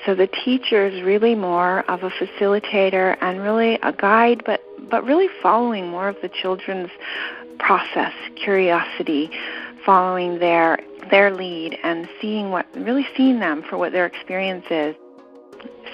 So the teacher is really more of a facilitator and really a guide, but really following more of the children's process, curiosity, following their lead and seeing them for what their experience is.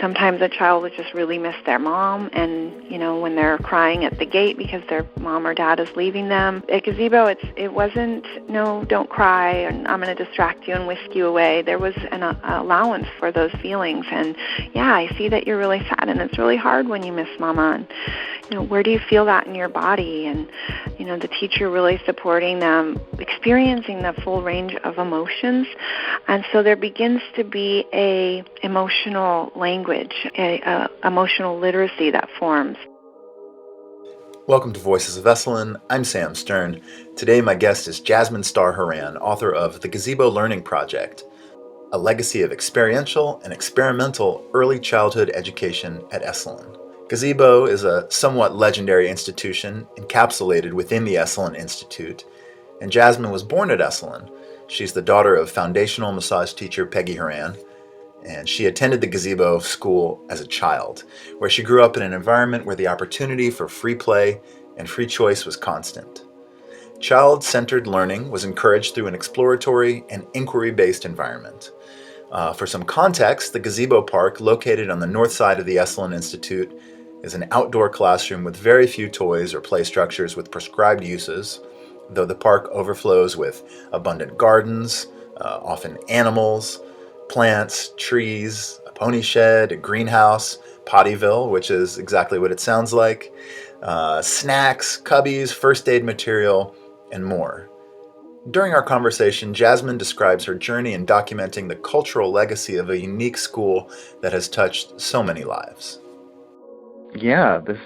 Sometimes a child would just really miss their mom, and, when they're crying at the gate because their mom or dad is leaving them. At Gazebo, it wasn't, no, don't cry, and I'm going to distract you and whisk you away. There was an allowance for those feelings, and, yeah, I see that you're really sad, and it's really hard when you miss Mama, and, where do you feel that in your body? And, the teacher really supporting them, experiencing the full range of emotions, and so there begins to be a emotional language, a emotional literacy that forms. Welcome to Voices of Esalen. I'm Sam Stern. Today my guest is Jasmine Star Horan, author of The Gazebo Learning Project, a legacy of experiential and experimental early childhood education at Esalen. Gazebo is a somewhat legendary institution encapsulated within the Esalen Institute, and Jasmine was born at Esalen. She's the daughter of foundational massage teacher Peggy Horan, and she attended the Gazebo School as a child, where she grew up in an environment where the opportunity for free play and free choice was constant. Child-centered learning was encouraged through an exploratory and inquiry-based environment. For some context, the Gazebo Park, located on the north side of the Esalen Institute, is an outdoor classroom with very few toys or play structures with prescribed uses, though the park overflows with abundant gardens, often animals, plants, trees, a pony shed, a greenhouse, Pottyville, which is exactly what it sounds like, snacks, cubbies, first aid material, and more. During our conversation, Jasmine describes her journey in documenting the cultural legacy of a unique school that has touched so many lives. Yeah, this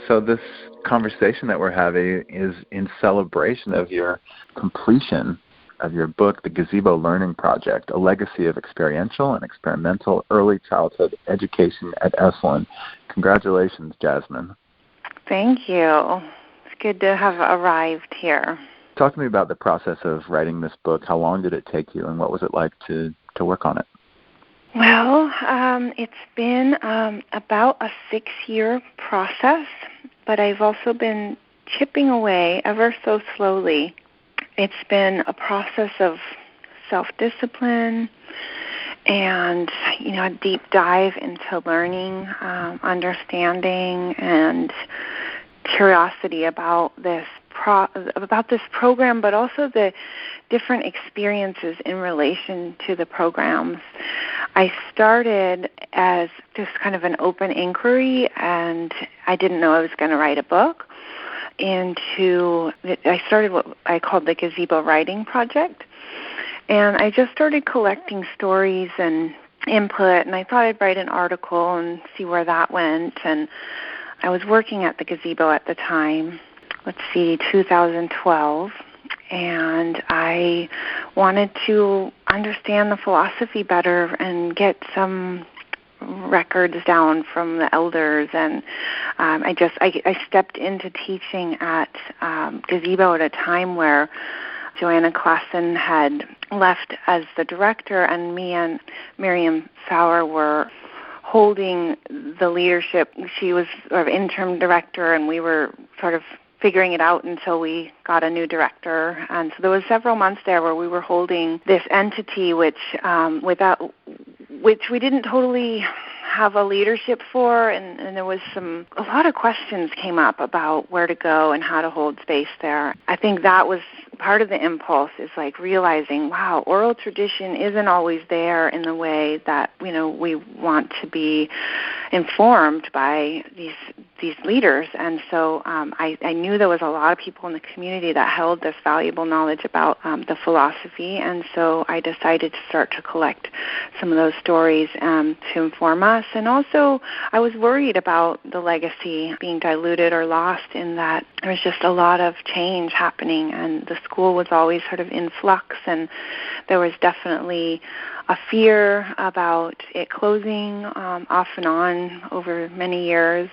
conversation that we're having is in celebration of your completion of your book, The Gazebo Learning Project, a legacy of experiential and experimental early childhood education at Esalen. Congratulations, Jasmine. Thank you. It's good to have arrived here. Talk to me about the process of writing this book. How long did it take you, and what was it like to work on it? Well, it's been about a 6-year process, but I've also been chipping away ever so slowly. It's been a process of self-discipline and, a deep dive into learning, understanding, and curiosity about this program, but also the different experiences in relation to the programs. I started as just kind of an open inquiry, and I didn't know I was going to write a book. I started what I called the Gazebo Writing Project, and I just started collecting stories and input, and I thought I'd write an article and see where that went. And I was working at the Gazebo at the time, 2012, and I wanted to understand the philosophy better and get some records down from the elders, and I stepped into teaching at Gazebo at a time where Joanna Klassen had left as the director, and me and Miriam Sauer were holding the leadership. She was sort of interim director, and we were sort of figuring it out until we got a new director. And so there was several months there where we were holding this entity which we didn't totally have a leadership for, and there was a lot of questions came up about where to go and how to hold space there. I think that was part of the impulse, is like realizing, wow, oral tradition isn't always there in the way that, we want to be informed by these leaders. And so I knew there was a lot of people in the community that held this valuable knowledge about the philosophy, and so I decided to start to collect some of those stories to inform us. And also I was worried about the legacy being diluted or lost, in that there was just a lot of change happening, and the school was always sort of in flux, and there was definitely a fear about it closing off and on over many years.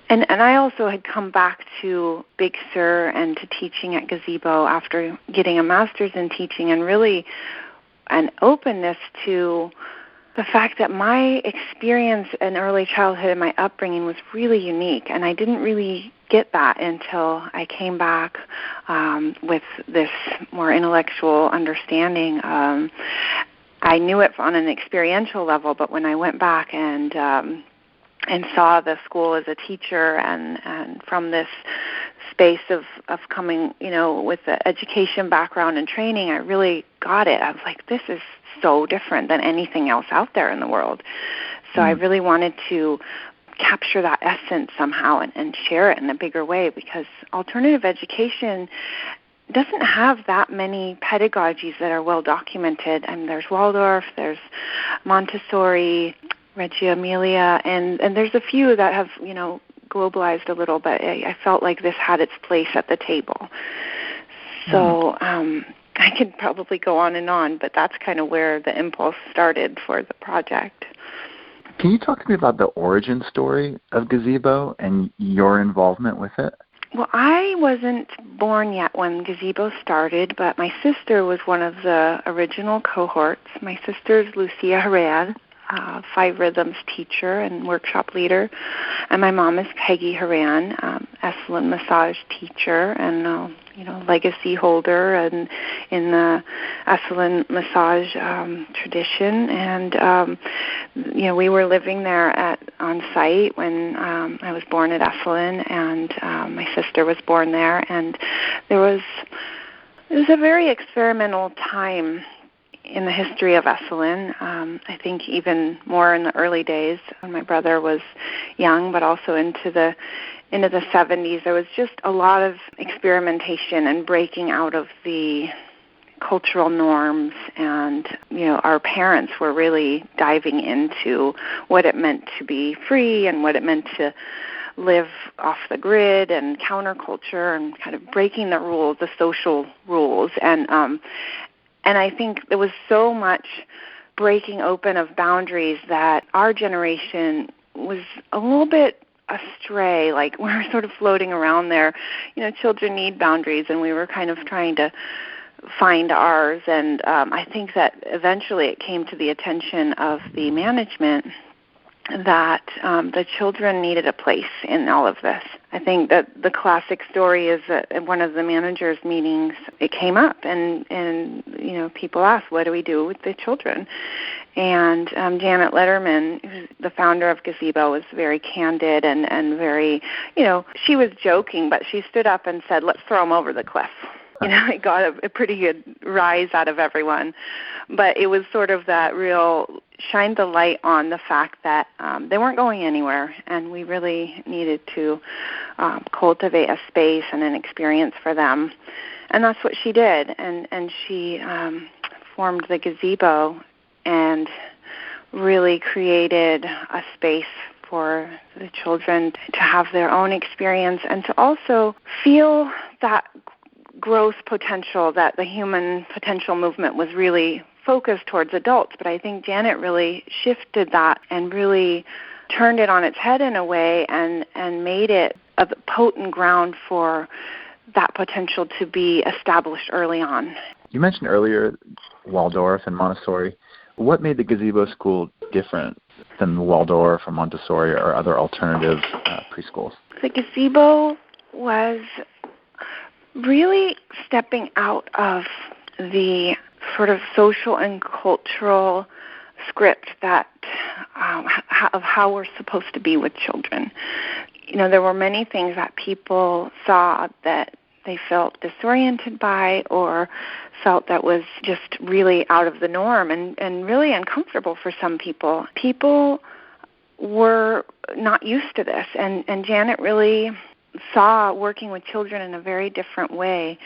And I also had come back to Big Sur and to teaching at Gazebo after getting a master's in teaching, and really an openness to the fact that my experience in early childhood and my upbringing was really unique, and I didn't really get that until I came back with this more intellectual understanding. I knew it on an experiential level, but when I went back and saw the school as a teacher and from this space of coming, with the education background and training, I really got it. I was like, this is so different than anything else out there in the world. So I really wanted to capture that essence somehow and share it in a bigger way, because alternative education doesn't have that many pedagogies that are well documented. And there's Waldorf, there's Montessori, Reggio Emilia, and there's a few that have, globalized a little, but I felt like this had its place at the table. So I could probably go on, but that's kind of where the impulse started for the project. Can you talk to me about the origin story of Gazebo and your involvement with it? Well, I wasn't born yet when Gazebo started, but my sister was one of the original cohorts. My sister's Lucia Horan, 5 Rhythms teacher and workshop leader, and my mom is Peggy Horan, Esalen massage teacher and legacy holder and in the Esalen massage tradition. And we were living there on site when I was born at Esalen, and my sister was born there. And it was a very experimental time in the history of Esalen. I think even more in the early days when my brother was young, but also into the 70s, there was just a lot of experimentation and breaking out of the cultural norms, and our parents were really diving into what it meant to be free and what it meant to live off the grid and counterculture and kind of breaking the rules, the social rules. And I think there was so much breaking open of boundaries that our generation was a little bit astray. Like, we were sort of floating around there. Children need boundaries, and we were kind of trying to find ours. And I think that eventually it came to the attention of the management that the children needed a place in all of this. I think that the classic story is that at one of the managers' meetings, it came up, and people asked, what do we do with the children? And Janet Lederman, who's the founder of Gazebo, was very candid and very, she was joking, but she stood up and said, let's throw them over the cliff. It got a pretty good rise out of everyone. But it was sort of that real shined the light on the fact that they weren't going anywhere, and we really needed to cultivate a space and an experience for them. And that's what she did. And she formed the Gazebo and really created a space for the children to have their own experience and to also feel that growth potential that the human potential movement was really focused towards adults. But I think Janet really shifted that and really turned it on its head in a way and made it a potent ground for that potential to be established early on. You mentioned earlier Waldorf and Montessori. What made the Gazebo School different than Waldorf or Montessori or other alternative preschools? The Gazebo was really stepping out of the sort of social and cultural script that of how we're supposed to be with children. There were many things that people saw that they felt disoriented by or felt that was just really out of the norm and really uncomfortable for some people. People were not used to this, and Janet really saw working with children in a very different way.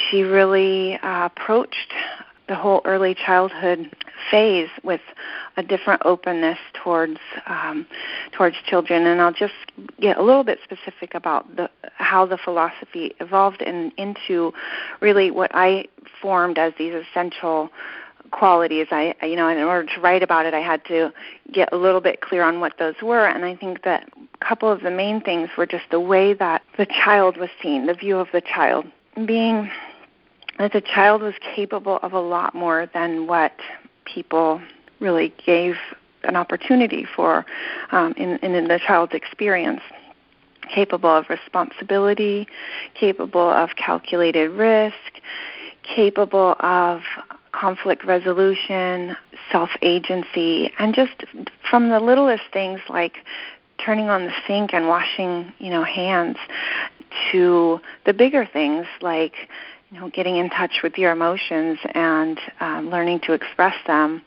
She really approached the whole early childhood phase with a different openness towards children. And I'll just get a little bit specific about how the philosophy evolved into really what I formed as these essential qualities. In order to write about it, I had to get a little bit clear on what those were. And I think that a couple of the main things were just the way that the child was seen, the view of the child, being that the child was capable of a lot more than what people really gave an opportunity for in the child's experience. Capable of responsibility, capable of calculated risk, capable of conflict resolution, self-agency, and just from the littlest things like turning on the sink and washing, hands, to the bigger things like, getting in touch with your emotions and learning to express them.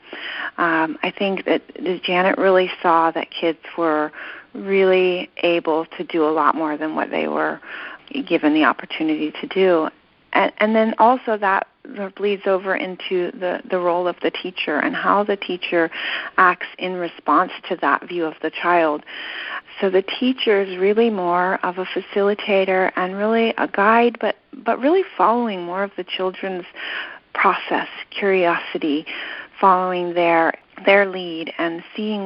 I think that Janet really saw that kids were really able to do a lot more than what they were given the opportunity to do. And then also that bleeds over into the role of the teacher and how the teacher acts in response to that view of the child. So the teacher is really more of a facilitator and really a guide, but really following more of the children's process, curiosity, following their lead and seeing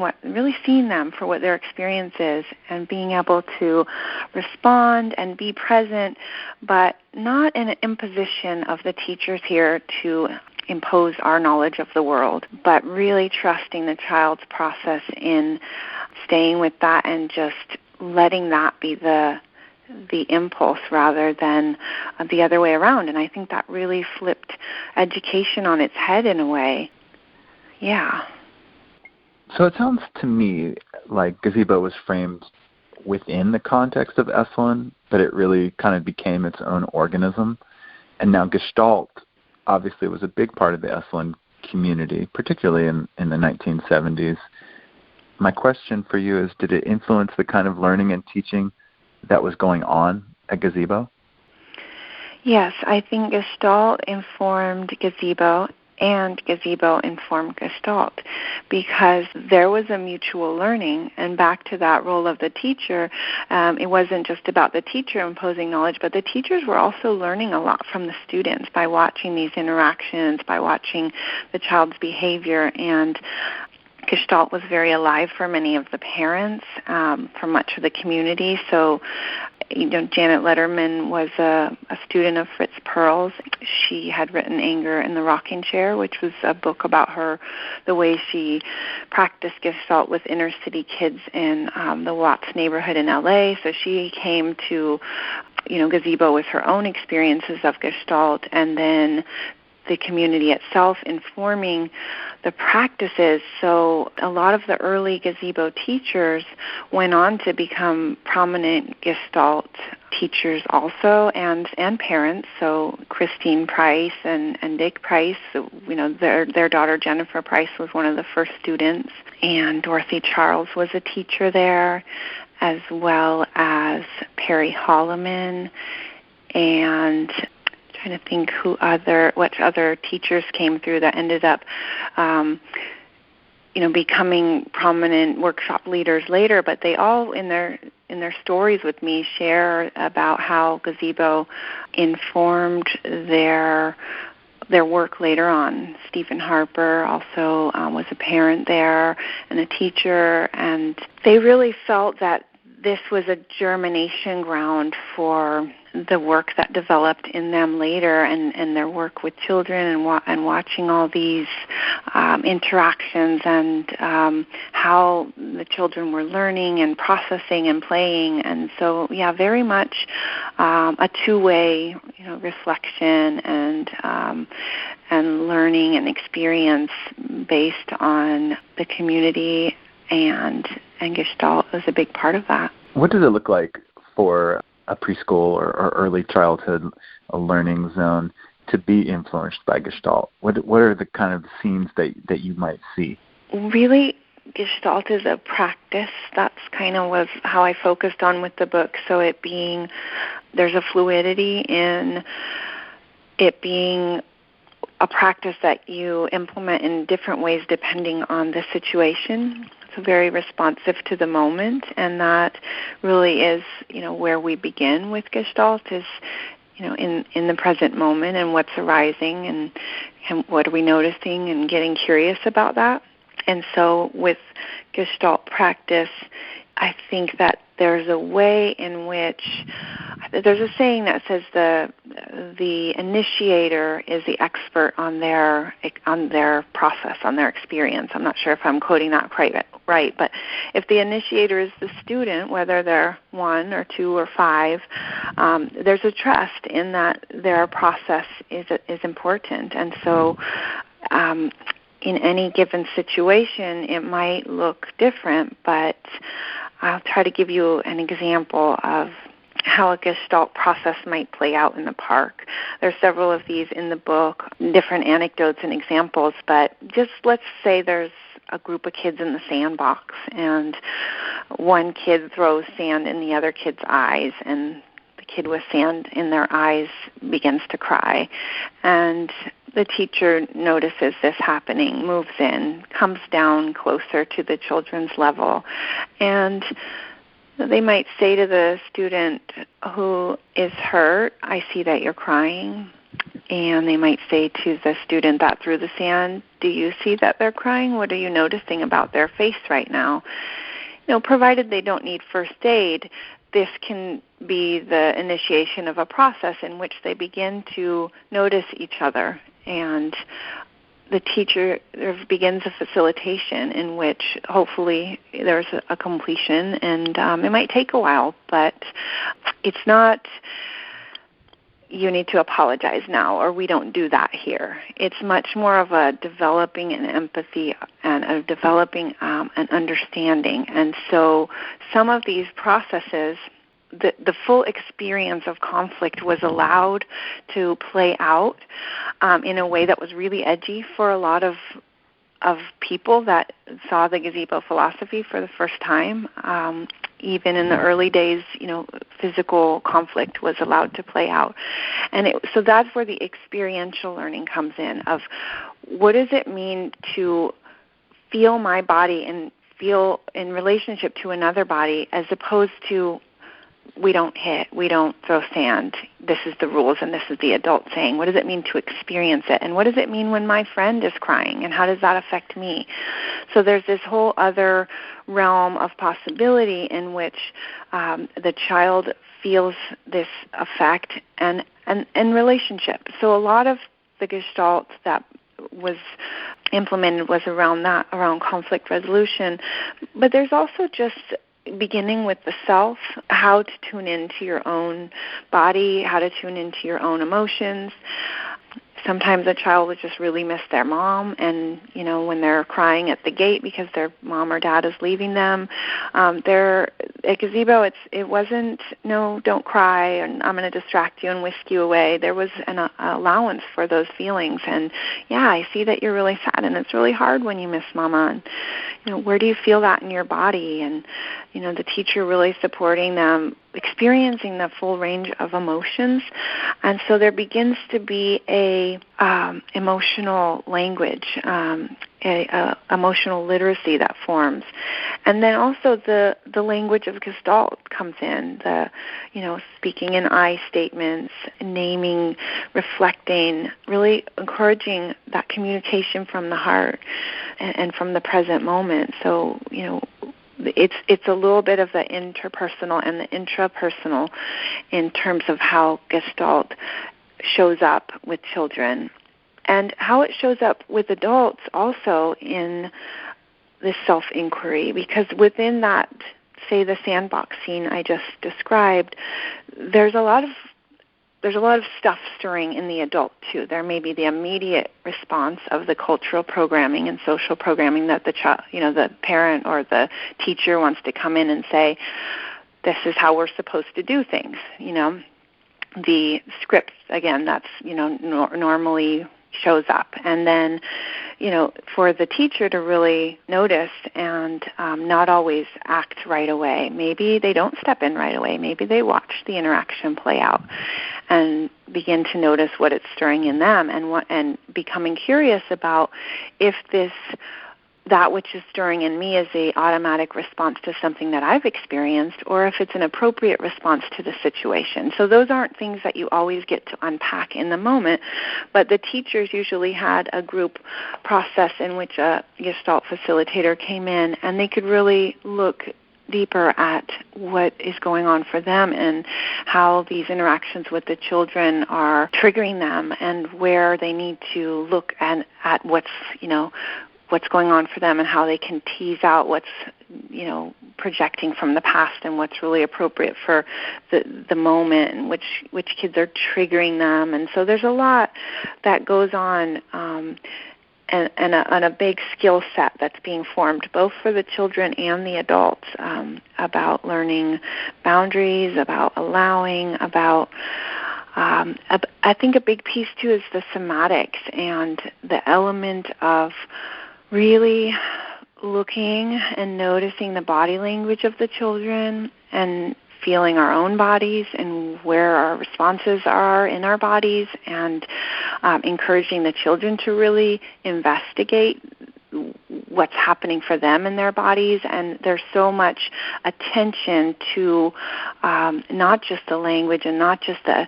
them for what their experience is and being able to respond and be present, but not in an imposition of the teachers here to impose our knowledge of the world, but really trusting the child's process in staying with that and just letting that be the impulse rather than the other way around. And I think that really flipped education on its head in a way. Yeah. So it sounds to me like Gazebo was framed within the context of Esalen, but it really kind of became its own organism. And now Gestalt obviously was a big part of the Esalen community, particularly in the 1970s. My question for you is, did it influence the kind of learning and teaching that was going on at Gazebo? Yes, I think Gestalt informed Gazebo and Gazebo informed Gestalt because there was a mutual learning. And back to that role of the teacher, it wasn't just about the teacher imposing knowledge, but the teachers were also learning a lot from the students by watching these interactions, by watching the child's behavior. And Gestalt was very alive for many of the parents, for much of the community. So, Janet Lederman was a student of Fritz Perls. She had written Anger in the Rocking Chair, which was a book about the way she practiced Gestalt with inner city kids in the Watts neighborhood in LA. So she came to, Gazebo with her own experiences of Gestalt, and then the community itself informing the practices. So a lot of the early Gazebo teachers went on to become prominent Gestalt teachers also, and parents. So Christine Price and Dick Price, their daughter Jennifer Price was one of the first students, and Dorothy Charles was a teacher there, as well as Perry Holloman, and trying to think what other teachers came through that ended up, becoming prominent workshop leaders later. But they all, in their stories with me, share about how Gazebo informed their work later on. Stephen Harper also was a parent there and a teacher, and they really felt that this was a germination ground for the work that developed in them later, and their work with children, and watching all these interactions and how the children were learning and processing and playing. And so, very much a two-way, reflection and learning and experience based on the community, and Gestalt was a big part of that. What does it look like for a preschool or early childhood, a learning zone, to be influenced by Gestalt? What are the kind of scenes that you might see? Really, Gestalt is a practice. That's kind of was how I focused on with the book. So there's a fluidity in it being a practice that you implement in different ways depending on the situation. So very responsive to the moment, and that really is, where we begin with Gestalt is, in the present moment and what's arising and what are we noticing and getting curious about that. And so with Gestalt practice, I think that there's a way in which there's a saying that says the initiator is the expert on their process, on their experience. I'm not sure if I'm quoting that quite right, but if the initiator is the student, whether they're 1 or 2 or 5, there's a trust in that their process is important. And so in any given situation, it might look different, but I'll try to give you an example of how a Gestalt process might play out in the park. There's several of these in the book, different anecdotes and examples, but just let's say there's a group of kids in the sandbox, and one kid throws sand in the other kid's eyes, and the kid with sand in their eyes begins to cry. And the teacher notices this happening, moves in, comes down closer to the children's level, and they might say to the student who is hurt, "I see that you're crying." And they might say to the student that threw the sand, "Do you see that they're crying? What are you noticing about their face right now?" Provided they don't need first aid, this can be the initiation of a process in which they begin to notice each other. And the teacher begins a facilitation in which hopefully there's a completion, and it might take a while, but it's not you need to apologize now or we don't do that here. It's much more of a developing an empathy and a developing an understanding. And so some of these processes, the full experience of conflict was allowed to play out in a way that was really edgy for a lot of people that saw the gazebo philosophy for the first time. Even in the early days, physical conflict was allowed to play out. And so that's where the experiential learning comes in, of what does it mean to feel my body and feel in relationship to another body, as opposed to we don't hit, we don't throw sand, this is the rules and this is the adult saying. What does it mean to experience it? And what does it mean when my friend is crying? And how does that affect me? So there's this whole other realm of possibility in which the child feels this effect and relationship. So a lot of the Gestalt that was implemented was around that, around conflict resolution. But there's also just beginning with the self, how to tune into your own body, how to tune into your own emotions. Sometimes a child would just really miss their mom, and, when they're crying at the gate because their mom or dad is leaving them, at Gazebo, it wasn't, no, don't cry, and I'm going to distract you and whisk you away. There was an allowance for those feelings, and, yeah, I see that you're really sad, and it's really hard when you miss Mama, and, where do you feel that in your body? And, the teacher really supporting them, experiencing the full range of emotions. And so there begins to be a emotional language, emotional literacy that forms. And then also the language of Gestalt comes in, speaking in I statements, naming, reflecting, really encouraging that communication from the heart and from the present moment. So, it's a little bit of the interpersonal and the intrapersonal in terms of how Gestalt shows up with children, and how it shows up with adults also in this self-inquiry, because within that, say, the sandbox scene I just described, there's a lot of stuff stirring in the adult too. There may be the immediate response of the cultural programming and social programming that the child, the parent or the teacher wants to come in and say, this is how we're supposed to do things. The script, again, that's normally shows up, and then for the teacher to really notice and not always act right away. Maybe they don't step in right away. Maybe they watch the interaction play out and begin to notice what it's stirring in them, and becoming curious about if that which is stirring in me is a automatic response to something that I've experienced, or if it's an appropriate response to the situation. So those aren't things that you always get to unpack in the moment, but the teachers usually had a group process in which a Gestalt facilitator came in, and they could really look deeper at what is going on for them and how these interactions with the children are triggering them and where they need to look at what's going on for them and how they can tease out what's, projecting from the past and what's really appropriate for the moment and which kids are triggering them. And so there's a lot that goes on and a big skill set that's being formed both for the children and the adults about learning boundaries, about allowing, about I think a big piece, too, is the somatics and the element of really looking and noticing the body language of the children and feeling our own bodies and where our responses are in our bodies and encouraging the children to really investigate what's happening for them in their bodies. And there's so much attention to not just the language and not just the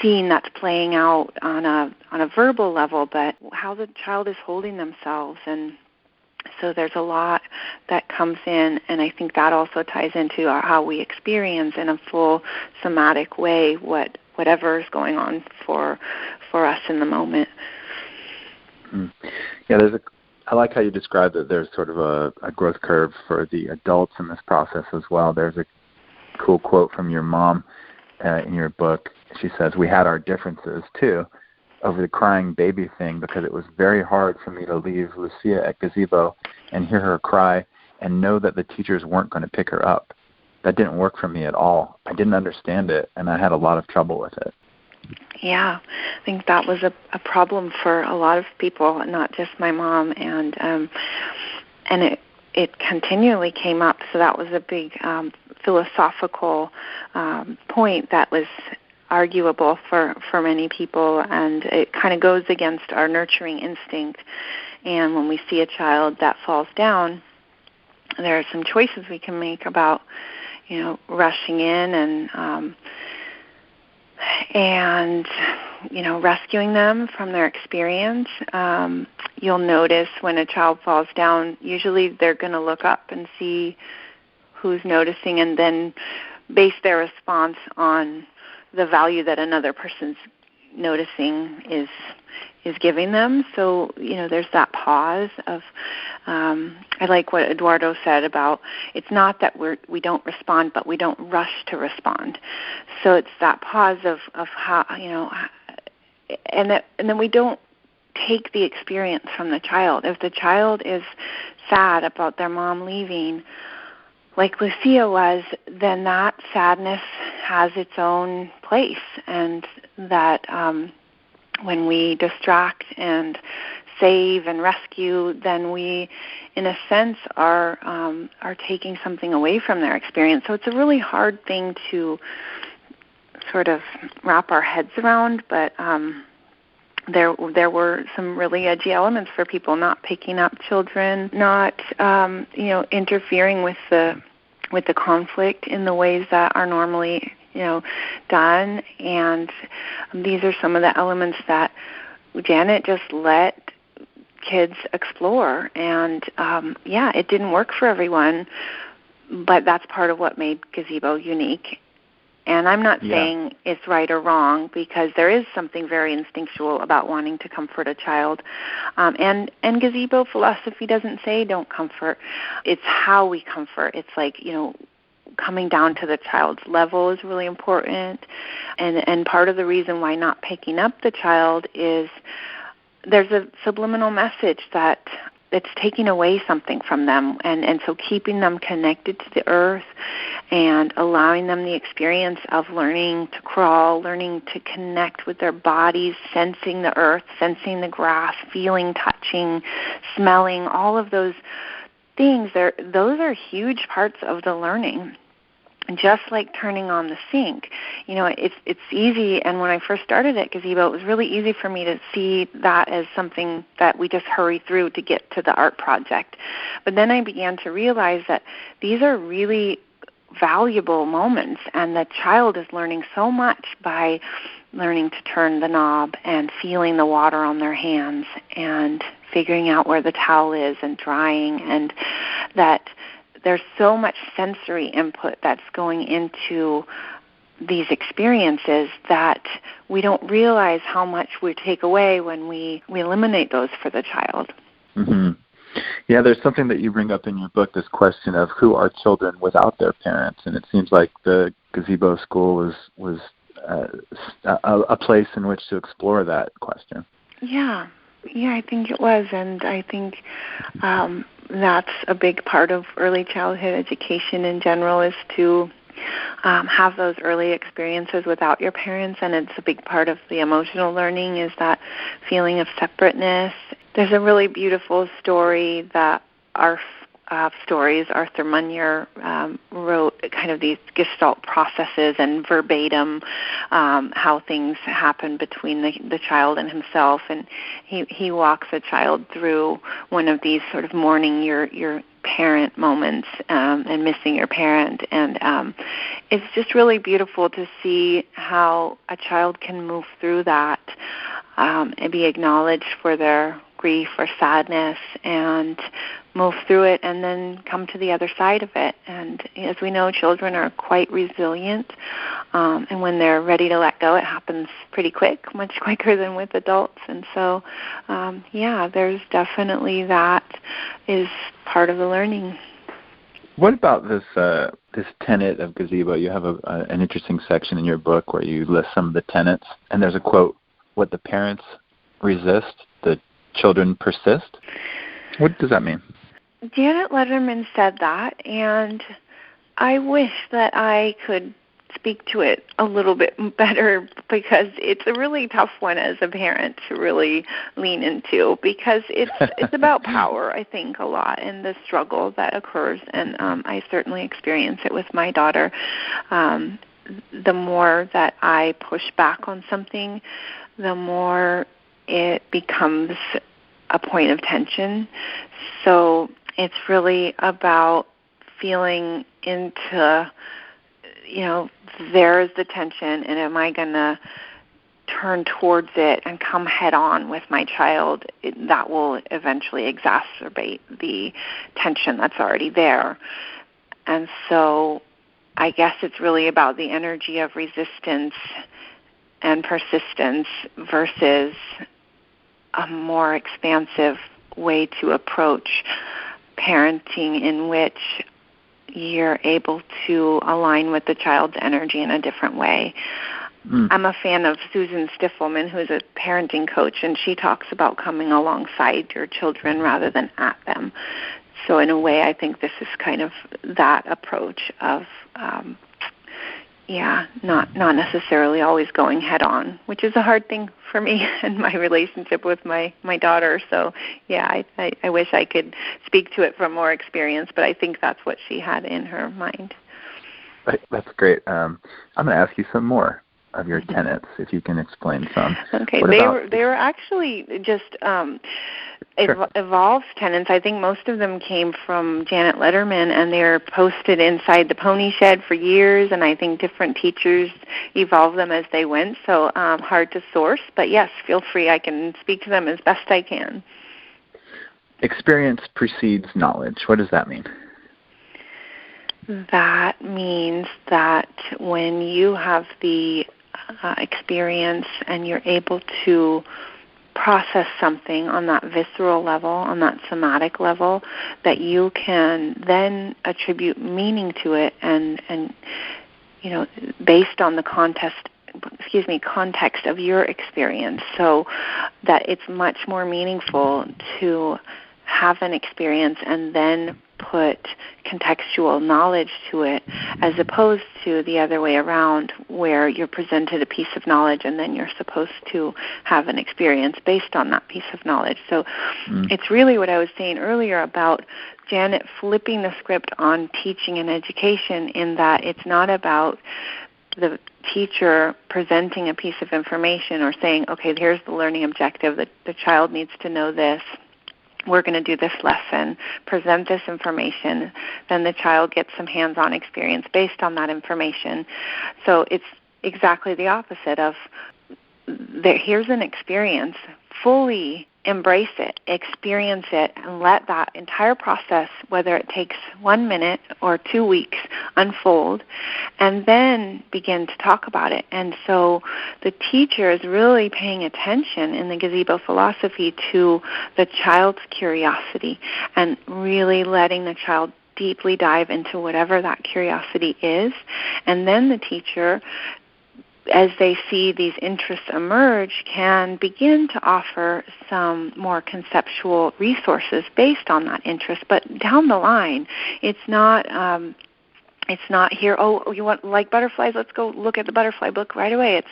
scene that's playing out on a verbal level, but how the child is holding themselves. And so there's a lot that comes in, and I think that also ties into how we experience in a full somatic way whatever is going on for us in the moment. Yeah, I like how you described that there's sort of a growth curve for the adults in this process as well. There's a cool quote from your mom in your book. She says, "We had our differences, too, over the crying baby thing because it was very hard for me to leave Lucia at Gazebo and hear her cry and know that the teachers weren't going to pick her up. That didn't work for me at all. I didn't understand it, and I had a lot of trouble with it." Yeah, I think that was a problem for a lot of people, not just my mom, and it continually came up. So that was a big philosophical point that was arguable for many people, and it kind of goes against our nurturing instinct. And when we see a child that falls down, there are some choices we can make about, rushing in and rescuing them from their experience. You'll notice when a child falls down, usually they're going to look up and see who's noticing and then base their response on the value that another person's noticing is giving them. So, there's that pause of, I like what Eduardo said about, it's not that we don't respond, but we don't rush to respond. So it's that pause of how, and then we don't take the experience from the child. If the child is sad about their mom leaving, like Lucia was, then that sadness has its own place, and that when we distract and save and rescue, then we, in a sense, are taking something away from their experience. So it's a really hard thing to sort of wrap our heads around, but there were some really edgy elements for people not picking up children, not interfering with the conflict in the ways that are normally done. And these are some of the elements that Janet just let kids explore. And it didn't work for everyone, but that's part of what made Gazebo unique. And I'm not saying it's right or wrong, because there is something very instinctual about wanting to comfort a child. And Gazebo philosophy doesn't say don't comfort. It's how we comfort. It's like, coming down to the child's level is really important. And part of the reason why not picking up the child is there's a subliminal message that it's taking away something from them. And so keeping them connected to the earth and allowing them the experience of learning to crawl, learning to connect with their bodies, sensing the earth, sensing the grass, feeling, touching, smelling, all of those things, those are huge parts of the learning. Just like turning on the sink, it's easy. And when I first started at Gazebo, it was really easy for me to see that as something that we just hurry through to get to the art project. But then I began to realize that these are really valuable moments, and the child is learning so much by learning to turn the knob and feeling the water on their hands and figuring out where the towel is and drying, and that there's so much sensory input that's going into these experiences that we don't realize how much we take away when we eliminate those for the child. Mm-hmm. Yeah, there's something that you bring up in your book, this question of who are children without their parents, and it seems like the Gazebo School was a place in which to explore that question. Yeah, I think it was, and I think that's a big part of early childhood education in general, is to have those early experiences without your parents, and it's a big part of the emotional learning, is that feeling of separateness. There's a really beautiful story that Arthur Munier wrote, kind of these gestalt processes and verbatim how things happen between the child and himself, and he walks a child through one of these sort of mourning your parent moments and missing your parent, and it's just really beautiful to see how a child can move through that and be acknowledged for their grief or sadness and move through it and then come to the other side of it. And as we know, children are quite resilient, and when they're ready to let go, it happens pretty quick, much quicker than with adults. And so, there's definitely that is part of the learning. What about this tenet of Gazebo? You have an interesting section in your book where you list some of the tenets, and there's a quote, "What the parents resist, the children persist." What does that mean? Janet Lederman said that, and I wish that I could speak to it a little bit better, because it's a really tough one as a parent to really lean into, because it's about power, I think, a lot, and the struggle that occurs, and I certainly experience it with my daughter. The more that I push back on something, the more it becomes a point of tension. So it's really about feeling into, there's the tension, and am I going to turn towards it and come head on with my child? That will eventually exacerbate the tension that's already there. And so I guess it's really about the energy of resistance and persistence versus a more expansive way to approach parenting, in which you're able to align with the child's energy in a different way. I'm a fan of Susan Stiffelman, who's a parenting coach, and she talks about coming alongside your children rather than at them. So in a way, I think this is kind of that approach of not necessarily always going head on, which is a hard thing for me in my relationship with my daughter. So, I wish I could speak to it from more experience, but I think that's what she had in her mind. That's great. I'm going to ask you some more of your tenets, if you can explain some. Okay, they were actually just evolved tenets. I think most of them came from Janet Lederman, and they're posted inside the Pony Shed for years, and I think different teachers evolved them as they went, so hard to source. But yes, feel free. I can speak to them as best I can. Experience precedes knowledge. What does that mean? That means that when you have the experience and you're able to process something on that visceral level, on that somatic level, that you can then attribute meaning to it and based on the context of your experience, so that it's much more meaningful to have an experience and then put contextual knowledge to it, as opposed to the other way around, where you're presented a piece of knowledge and then you're supposed to have an experience based on that piece of knowledge. So it's really what I was saying earlier about Janet flipping the script on teaching and education, in that it's not about the teacher presenting a piece of information or saying, okay, here's the learning objective, that the child needs to know this. We're going to do this lesson, present this information, then the child gets some hands-on experience based on that information. So it's exactly the opposite of, here's an experience, fully embrace it, experience it, and let that entire process, whether it takes 1 minute or 2 weeks, unfold, and then begin to talk about it. And so the teacher is really paying attention in the gazebo philosophy to the child's curiosity and really letting the child deeply dive into whatever that curiosity is. And then the teacher, as they see these interests emerge, can begin to offer some more conceptual resources based on that interest. But down the line, it's not here, oh, you want like butterflies? Let's go look at the butterfly book right away. It's,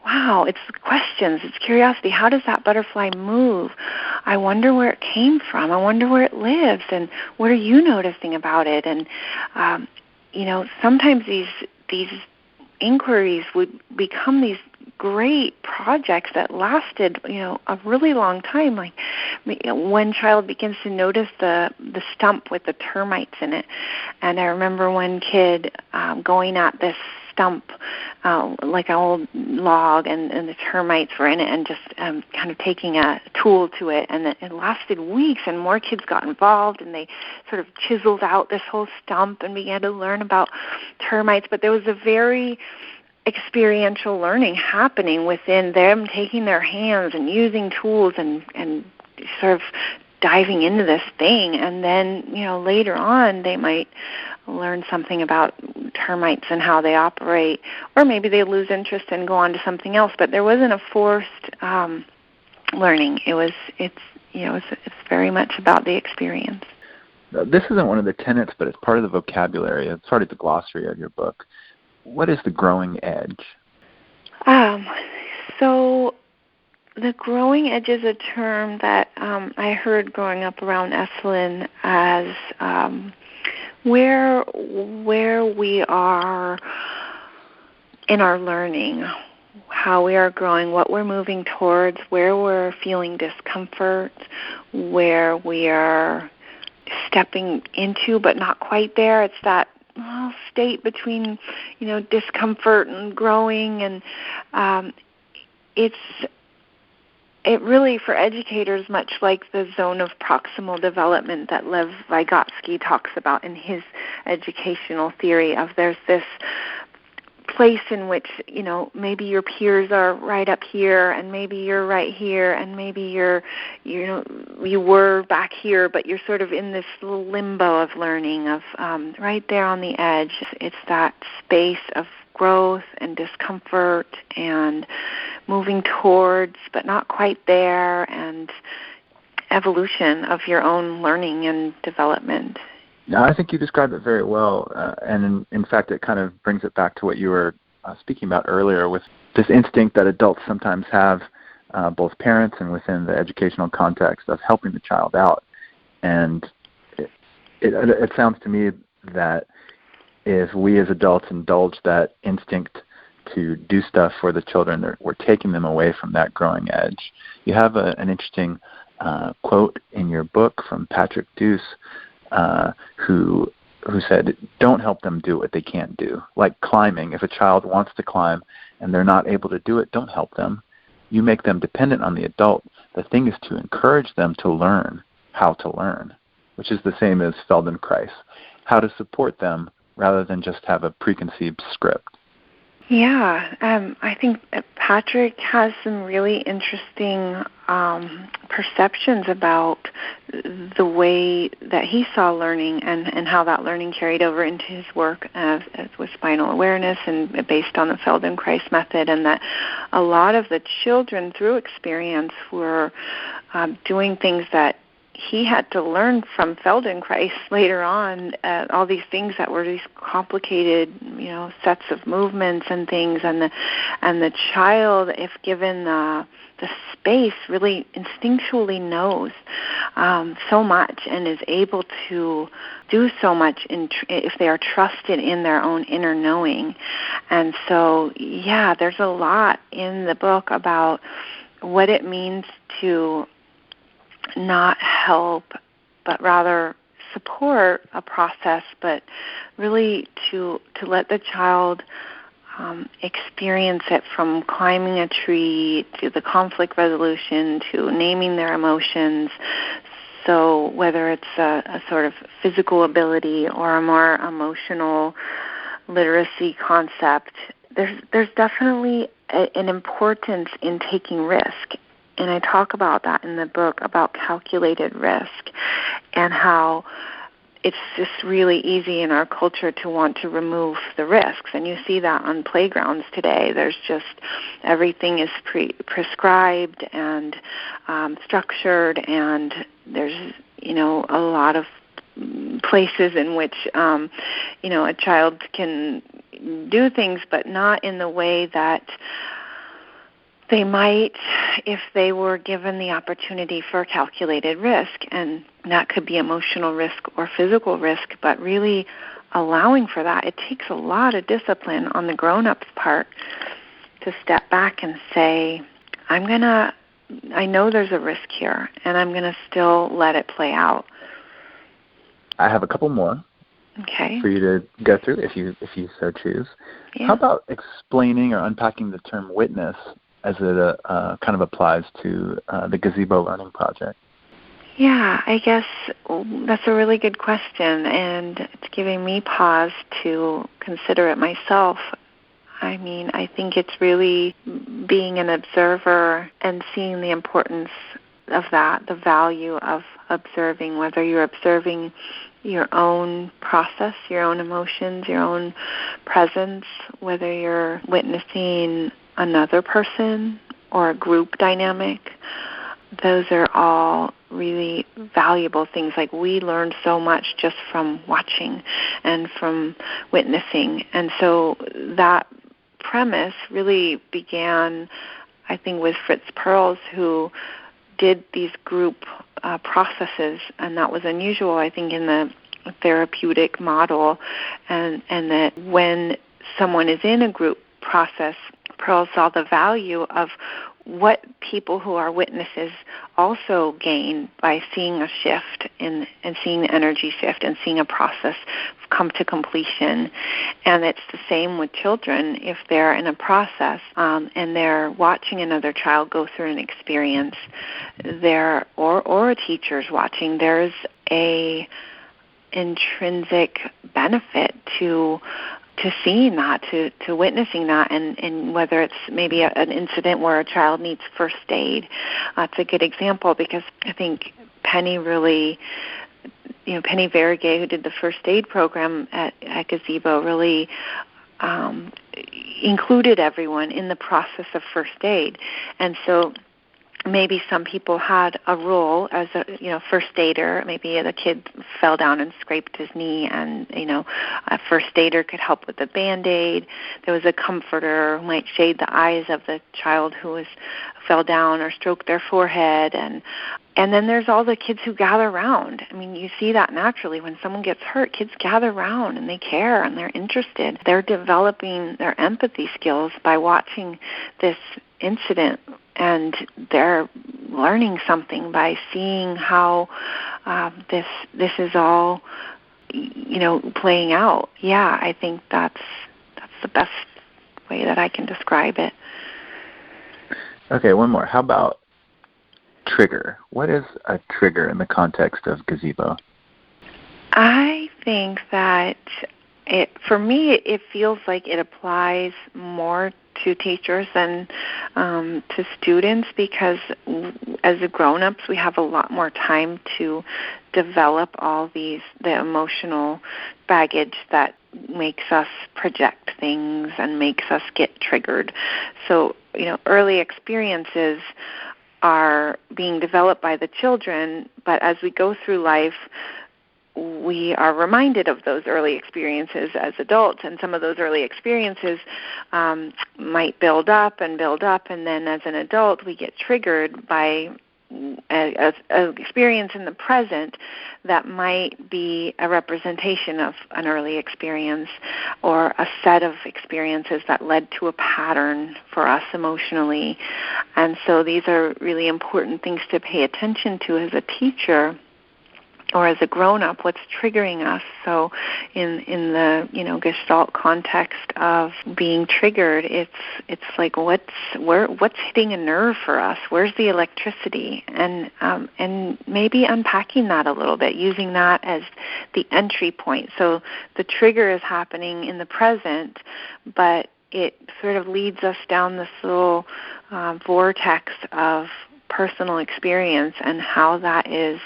wow, it's questions, it's curiosity. How does that butterfly move? I wonder where it came from. I wonder where it lives. And what are you noticing about it? And, sometimes these inquiries would become these great projects that lasted, a really long time. Like one child begins to notice the stump with the termites in it. And I remember one kid going at this stump, like an old log, and the termites were in it, and just kind of taking a tool to it. And it lasted weeks, and more kids got involved, and they sort of chiseled out this whole stump and began to learn about termites. But there was a very experiential learning happening within them, taking their hands and using tools and sort of diving into this thing. And then, later on they might learn something about termites and how they operate, or maybe they lose interest and go on to something else. But there wasn't a forced learning. It's very much about the experience. This isn't one of the tenets, but it's part of the vocabulary. It's part of the glossary of your book. What is the growing edge? So the growing edge is a term that I heard growing up around Esalen as where we are in our learning, how we are growing, what we're moving towards, where we're feeling discomfort, where we are stepping into but not quite there. It's that state between, discomfort and growing, and it really, for educators, much like the zone of proximal development that Lev Vygotsky talks about in his educational theory of there's this place in which, maybe your peers are right up here, and maybe you're right here, and maybe you were back here, but you're sort of in this little limbo of learning, of right there on the edge. It's that space of growth and discomfort and moving towards, but not quite there, and evolution of your own learning and development. No, I think you described it very well, and in fact it kind of brings it back to what you were speaking about earlier with this instinct that adults sometimes have, both parents and within the educational context, of helping the child out. And it sounds to me that if we as adults indulge that instinct to do stuff for the children, we're taking them away from that growing edge. You have an interesting quote in your book from Patrick Deuce, who said, don't help them do what they can't do. Like climbing, if a child wants to climb and they're not able to do it, don't help them. You make them dependent on the adult. The thing is to encourage them to learn how to learn, which is the same as Feldenkrais, how to support them rather than just have a preconceived script. Yeah, I think Patrick has some really interesting perceptions about the way that he saw learning and how that learning carried over into his work as with spinal awareness and based on the Feldenkrais method, and that a lot of the children through experience were doing things that he had to learn from Feldenkrais later on, all these things that were these complicated, sets of movements and things, and the child, if given the space, really instinctually knows so much and is able to do so much if they are trusted in their own inner knowing. And so, yeah, there's a lot in the book about what it means to not help, but rather support a process, but really to let the child experience it, from climbing a tree to the conflict resolution to naming their emotions. So whether it's a sort of physical ability or a more emotional literacy concept, there's definitely an importance in taking risk. And I talk about that in the book, about calculated risk, and how it's just really easy in our culture to want to remove the risks. And you see that on playgrounds today. There's just, everything is prescribed and structured, and there's, a lot of places in which, a child can do things, but not in the way that they might if they were given the opportunity for calculated risk. And that could be emotional risk or physical risk, but really allowing for that. It takes a lot of discipline on the grown-up's part to step back and say, I know there's a risk here, and I'm going to still let it play out. I have a couple more for you to go through if you so choose. Yeah. How about explaining or unpacking the term witness as it kind of applies to the Gazebo Learning Project? Yeah, I guess that's a really good question, and it's giving me pause to consider it myself. I mean, I think it's really being an observer and seeing the importance of that, the value of observing, whether you're observing your own process, your own emotions, your own presence, whether you're witnessing another person or a group dynamic. Those are all really valuable things. Like, we learn so much just from watching and from witnessing. And so that premise really began, I think, with Fritz Perls, who did these group processes, and that was unusual, I think, in the therapeutic model, and that when someone is in a group process, Perls saw the value of what people who are witnesses also gain by seeing a shift and seeing the energy shift and seeing a process come to completion. And it's the same with children. If they're in a process and they're watching another child go through an experience, or a teacher's watching, there's a intrinsic benefit to seeing that, to witnessing that, and whether it's maybe an incident where a child needs first aid. It's a good example, because I think Penny Vergay, who did the first aid program at Gazebo, really included everyone in the process of first aid. And so maybe some people had a role as a first aider. Maybe the kid fell down and scraped his knee, and a first aider could help with the Band-Aid. There was a comforter who might shade the eyes of the child who fell down or stroke their forehead, and then there's all the kids who gather around. I mean, you see that naturally when someone gets hurt. Kids gather around and they care and they're interested. They're developing their empathy skills by watching this incident, and they're learning something by seeing how this is all playing out. Yeah, I think that's the best way that I can describe it. Okay, one more. How about trigger? What is a trigger in the context of Gazebo? I think that for me, it feels like it applies more to teachers than to students, because as grown-ups, we have a lot more time to develop all the emotional baggage that makes us project things and makes us get triggered. So, early experiences are being developed by the children, but as we go through life, we are reminded of those early experiences as adults, and some of those early experiences might build up, and then as an adult we get triggered by an experience in the present that might be a representation of an early experience or a set of experiences that led to a pattern for us emotionally. And so these are really important things to pay attention to as a teacher, or as a grown-up, what's triggering us. So in the, Gestalt context of being triggered, it's like what's hitting a nerve for us? Where's the electricity? And maybe unpacking that a little bit, using that as the entry point. So the trigger is happening in the present, but it sort of leads us down this little vortex of personal experience and how that is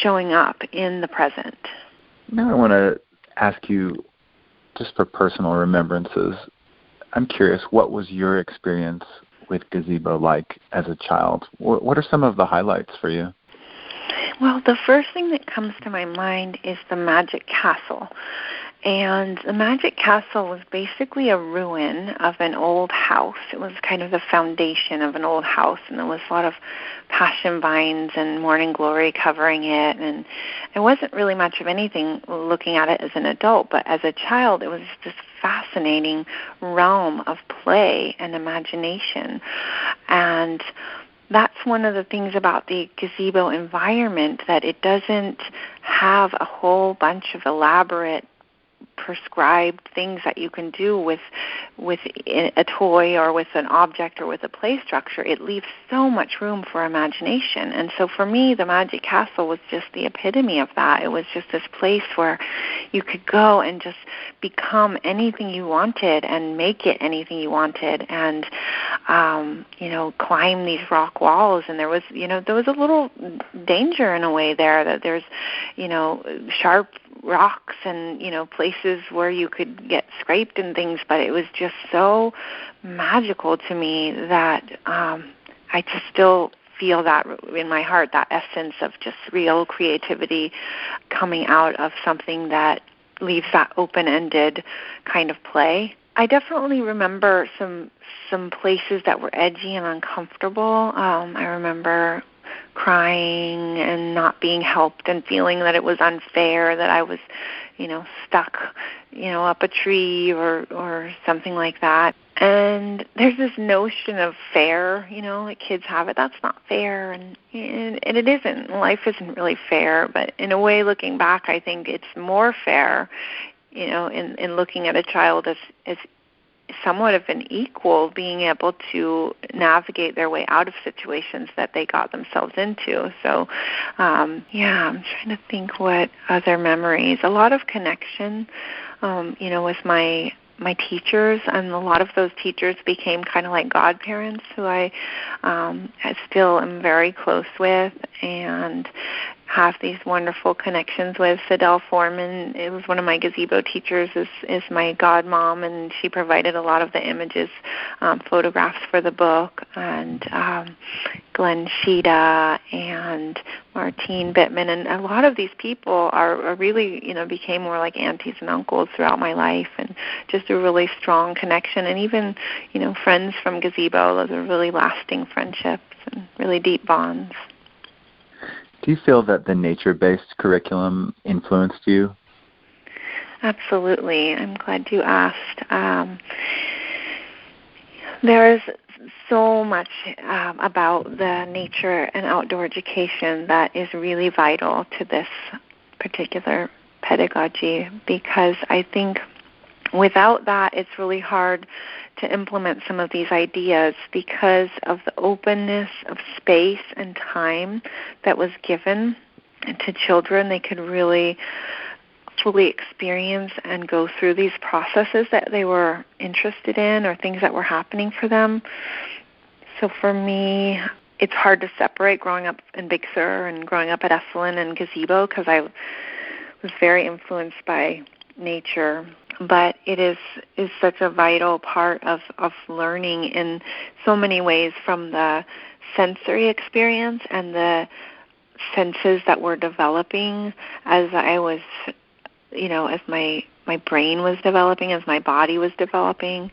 showing up in the present. Now I want to ask you, just for personal remembrances, I'm curious, what was your experience with Gazebo like as a child? What are some of the highlights for you? Well, the first thing that comes to my mind is the Magic Castle. And the Magic Castle was basically a ruin of an old house. It was kind of the foundation of an old house, and there was a lot of passion vines and morning glory covering it. And it wasn't really much of anything looking at it as an adult, but as a child, it was this fascinating realm of play and imagination. And that's one of the things about the gazebo environment, that it doesn't have a whole bunch of elaborate prescribed things that you can do with a toy or with an object or with a play structure. It leaves so much room for imagination. And so for me, the Magic Castle was just the epitome of that. It was just this place where you could go and just become anything you wanted and make it anything you wanted, and climb these rock walls. And there was a little danger in a way there, that there's sharp rocks and places where you could get scraped and things, but it was just so magical to me that I just still feel that in my heart, that essence of just real creativity coming out of something that leaves that open-ended kind of play. I definitely remember some places that were edgy and uncomfortable. I remember crying and not being helped and feeling that it was unfair, that I was, stuck, up a tree or something like that. And there's this notion of fair, like kids have it. That's not fair, and it isn't. Life isn't really fair, but in a way, looking back, I think it's more fair, in looking at a child as somewhat of an equal, being able to navigate their way out of situations that they got themselves into. So, I'm trying to think what other memories. A lot of connection, with my teachers, and a lot of those teachers became kind of like godparents who I still am very close with and have these wonderful connections with. Fidel Foreman, it was one of my gazebo teachers, is my godmom, and she provided a lot of the images, photographs for the book, and Glenn Sheeta and Martine Bittman, and a lot of these people are really, became more like aunties and uncles throughout my life, and just a really strong connection. And even, friends from Gazebo, those are really lasting friendships and really deep bonds. Do you feel that the nature-based curriculum influenced you? Absolutely. I'm glad you asked. There is so much about the nature and outdoor education that is really vital to this particular pedagogy, because I think without that, it's really hard to implement some of these ideas because of the openness of space and time that was given to children. They could really fully experience and go through these processes that they were interested in or things that were happening for them. So for me, it's hard to separate growing up in Big Sur and growing up at Esalen and Gazebo, because I was very influenced by nature. But it is such a vital part of learning in so many ways, from the sensory experience and the senses that were developing as I was, as my brain was developing, as my body was developing,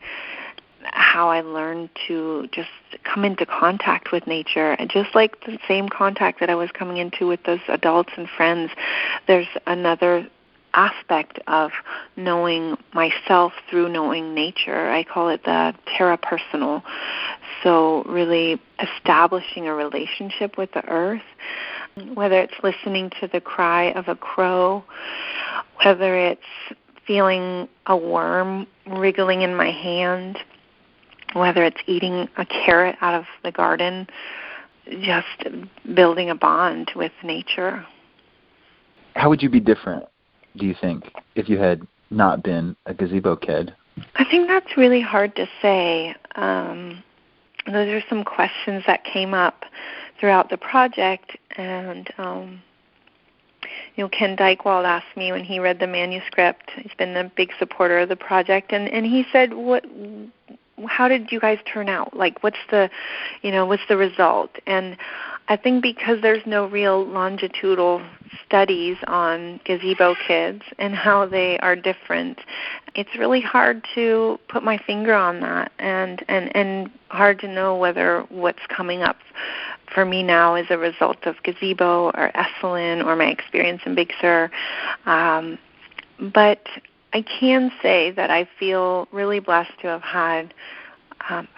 how I learned to just come into contact with nature. And just like the same contact that I was coming into with those adults and friends, there's another aspect of knowing myself through knowing nature. I call it the terra personal. So really establishing a relationship with the earth whether it's listening to the cry of a crow, whether it's feeling a worm wriggling in my hand, whether it's eating a carrot out of the garden, just building a bond with nature. How would you be different, do you think, if you had not been a gazebo kid? I think that's really hard to say. Those are some questions that came up throughout the project, and Ken Dykewald asked me when he read the manuscript. He's been a big supporter of the project, and he said, how did you guys turn out? Like, what's the result? And I think because there's no real longitudinal studies on gazebo kids and how they are different, it's really hard to put my finger on that, and hard to know whether what's coming up for me now is a result of Gazebo or Esalen or my experience in Big Sur. But I can say that I feel really blessed to have had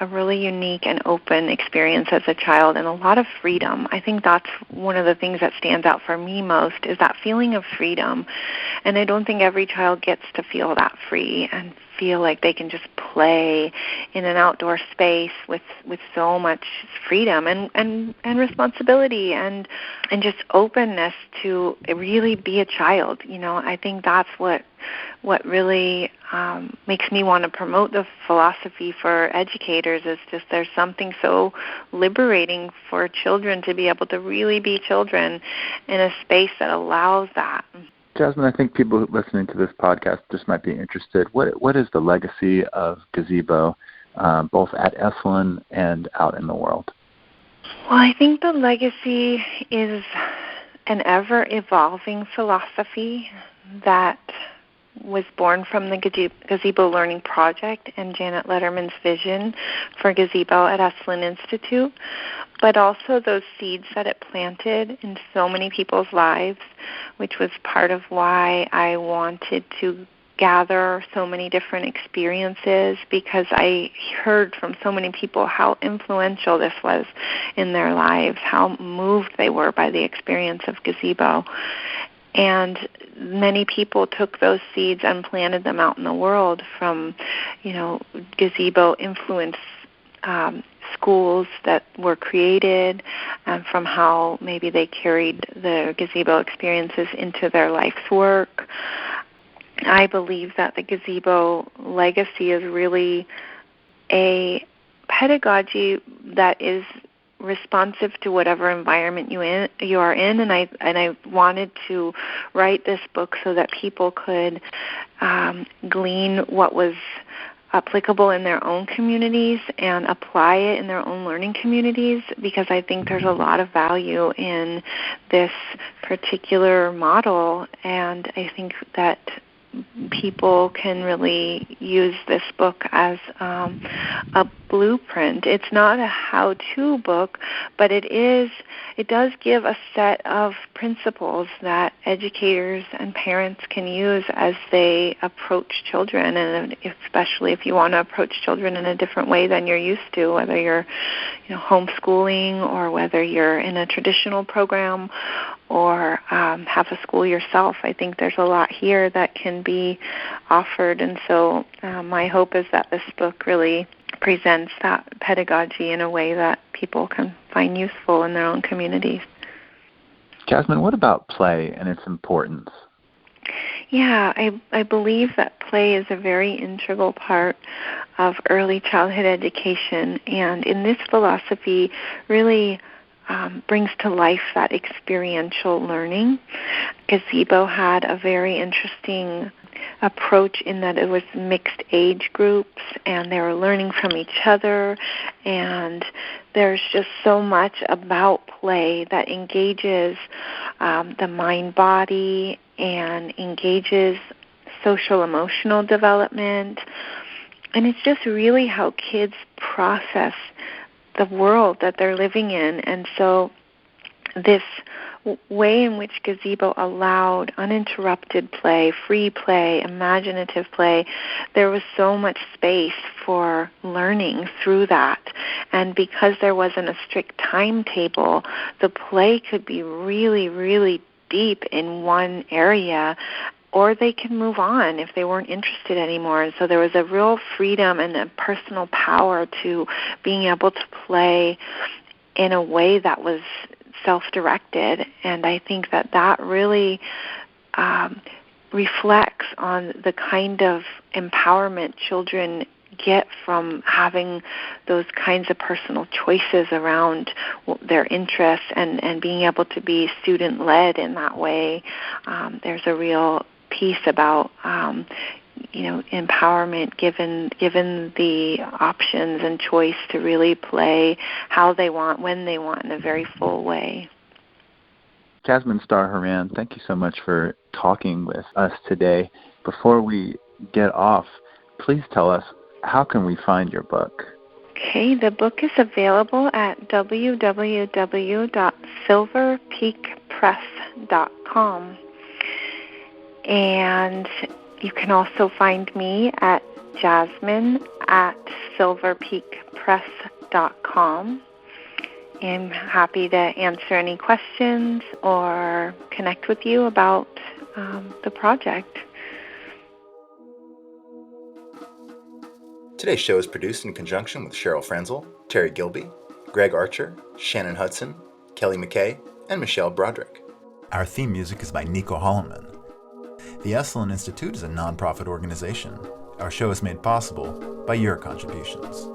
a really unique and open experience as a child and a lot of freedom. I think that's one of the things that stands out for me most, is that feeling of freedom. And I don't think every child gets to feel that free and feel like they can just play in an outdoor space with so much freedom and responsibility and just openness to really be a child. I think that's what really makes me want to promote the philosophy for educators, is just there's something so liberating for children to be able to really be children in a space that allows that. Jasmine, I think people listening to this podcast just might be interested. What is the legacy of Gazebo, both at Esalen and out in the world? Well, I think the legacy is an ever-evolving philosophy that was born from the Gazebo Learning Project and Janet Lederman's vision for Gazebo at Esalen Institute, but also those seeds that it planted in so many people's lives, which was part of why I wanted to gather so many different experiences, because I heard from so many people how influential this was in their lives, how moved they were by the experience of Gazebo. And many people took those seeds and planted them out in the world, from, Gazebo influence schools that were created, and from how maybe they carried the Gazebo experiences into their life's work. I believe that the Gazebo legacy is really a pedagogy that is responsive to whatever environment you are in, and I wanted to write this book so that people could glean what was applicable in their own communities and apply it in their own learning communities, because I think there's a lot of value in this particular model, and I think that people can really use this book as a blueprint. It's not a how-to book, but it does give a set of principles that educators and parents can use as they approach children, and especially if you want to approach children in a different way than you're used to, whether you're homeschooling or whether you're in a traditional program or have a school yourself. I think there's a lot here that can be offered, and so my hope is that this book really presents that pedagogy in a way that people can find useful in their own communities. Jasmine, what about play and its importance? Yeah, I believe that play is a very integral part of early childhood education, and in this philosophy really brings to life that experiential learning. Gazebo had a very interesting approach in that it was mixed age groups, and they were learning from each other, and there's just so much about play that engages the mind-body and engages social-emotional development, and it's just really how kids process the world that they're living in. And so this way in which Gazebo allowed uninterrupted play, free play, imaginative play, there was so much space for learning through that. And because there wasn't a strict timetable, the play could be really, really deep in one area, or they can move on if they weren't interested anymore. And so there was a real freedom and a personal power to being able to play in a way that was self-directed. And I think that that really reflects on the kind of empowerment children get from having those kinds of personal choices around their interests and being able to be student-led in that way. There's a real piece about empowerment given the options and choice to really play how they want, when they want, in a very full way. Jasmine Star Horan, thank you so much for talking with us today. Before we get off, please tell us, how can we find your book? Okay, the book is available at www.silverpeakpress.com. And you can also find me at jasmine@silverpeakpress.com. I'm happy to answer any questions or connect with you about the project. Today's show is produced in conjunction with Cheryl Frenzel, Terry Gilby, Greg Archer, Shannon Hudson, Kelly McKay, and Michelle Broderick. Our theme music is by Nico Holloman. The Esalen Institute is a nonprofit organization. Our show is made possible by your contributions.